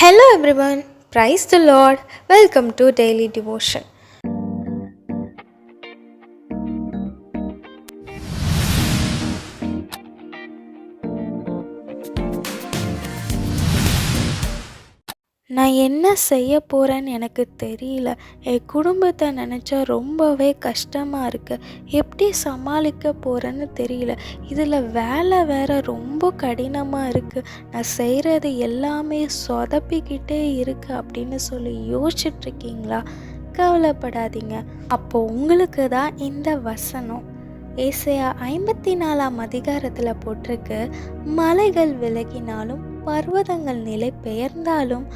Hello everyone, praise the Lord, welcome to Daily Devotion. நான் என்ன செய்ய போகிறேன்னு எனக்கு தெரியல. என் குடும்பத்தை நினச்சா ரொம்பவே கஷ்டமாக இருக்குது. எப்படி சமாளிக்க போகிறேன்னு தெரியல. இதில் வேலை வேறு ரொம்ப கடினமாக இருக்குது. நான் செய்கிறது எல்லாமே சொதப்பிக்கிட்டே இருக்குது அப்படின்னு சொல்லி யோசிச்சுட்ருக்கீங்களா? கவலைப்படாதீங்க. அப்போது உங்களுக்கு தான் இந்த வசனம் ஏசாயா 54ஆம் அதிகாரத்தில் போட்டிருக்கு, மலைகள் விலகினாலும் பர்வதங்கள் நிலை பெயர்ந்தாலும்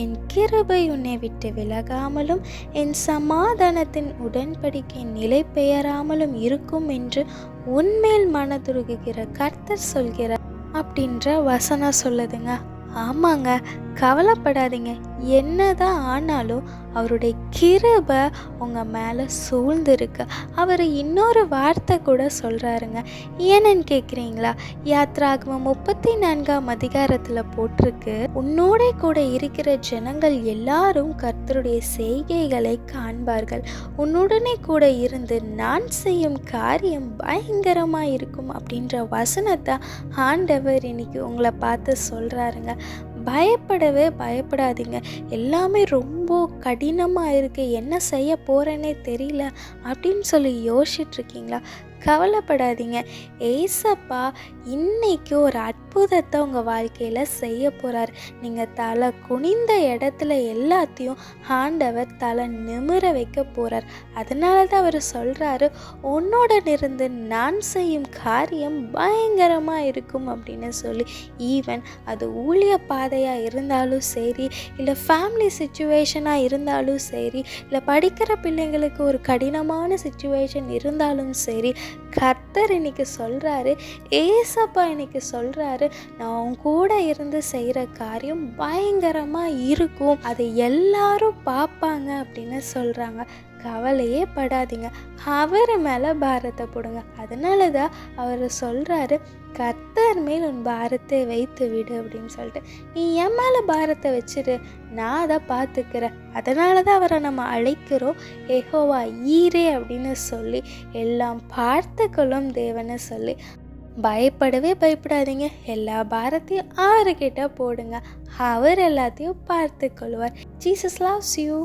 என் கிருபை உன்னை விட்டு விலகாமலும் என் சமாதானத்தின் உடன்படிக்கை நிலை பெயராமலும் இருக்கும் என்று உன்மேல் மனதுருகுகிற கர்த்தர் சொல்கிறார் அப்படின்ற வசனம் சொல்லுதுங்க. ஆமாங்க, கவலைப்படாதீங்க. என்னதான் ஆனாலும் அவருடைய கிருபை உங்கள் மேலே சூழ்ந்துருக்கு. அவர் இன்னொரு வார்த்தை கூட சொல்கிறாருங்க. ஏன்னு கேட்குறீங்களா? யாத்ராகமம் 34ஆம் அதிகாரத்தில் போட்டிருக்கு, உன்னோட கூட இருக்கிற ஜனங்கள் எல்லாரும் கர்த்தருடைய செய்கைகளை காண்பார்கள். உன்னுடனே கூட இருந்து நான் செய்யும் காரியம் பயங்கரமாக இருக்கும் அப்படின்ற வசனத்தை ஆண்டவர் இன்னைக்கு உங்களை பார்த்து சொல்கிறாருங்க. பயப்படவே பயப்படாதீங்க. எல்லாமே ரொம்ப கடினமாக இருக்குது, என்ன செய்ய போகிறேன்னே தெரியல அப்படின்னு சொல்லி யோசிச்சுட்ருக்கீங்களா? கவலைப்படாதீங்க. ஏசப்பா இன்னைக்கு ஒரு அற்புதத்தை உங்கள் வாழ்க்கையில் செய்ய போகிறார். நீங்கள் தலை குனிந்த இடத்துல எல்லாத்தையும் ஆண்டவர் தலை நிமிர வைக்க போகிறார். அதனால தான் அவர் சொல்கிறாரு, உன்னோட இருந்து நான் செய்யும் காரியம் பயங்கரமாக இருக்கும் அப்படின்னு சொல்லி. ஈவன் அது ஊழிய பாதையாக இருந்தாலும் சரி, இல்லை ஃபேமிலி சுச்சுவேஷனாக இருந்தாலும் சரி, இல்லை படிக்கிற பிள்ளைங்களுக்கு ஒரு கடினமான சுச்சுவேஷன் இருந்தாலும் சரி, கர்த்தர் இன்னைக்கு சொல்கிறாரு, ஏசப்பா இன்னைக்கு சொல்கிறாரு, நான் உன் கூட இருந்து செய்கிற காரியம் பயங்கரமாக இருக்கும், அதை எல்லாரும் பார்ப்பாங்க அப்படின்னு சொல்கிறாங்க. கவலையே படாதீங்க. அவர் மேலே பாரத்தை போடுங்க. அதனால தான் அவர் சொல்கிறாரு, கர்த்தர் மேல் உன் பாரத்தை வைத்து விடு அப்படின்னு சொல்லிட்டு. நீ என் மேலே பாரத்தை வச்சிரு, நான் அதை பார்த்துக்கிறேன். அதனால தான் அவரை நம்ம அழைக்கிறோம் யெகோவா ஈரே அப்படின்னு சொல்லி, எல்லாம் பார்த்துக்கொள்ளும் தேவனை சொல்லி. பயப்படவே பயப்படாதீங்க. எல்லா பாரத்தையும் அவர்கிட்ட போடுங்க. அவர் எல்லாத்தையும் பார்த்து கொள்வார். Jesus loves you.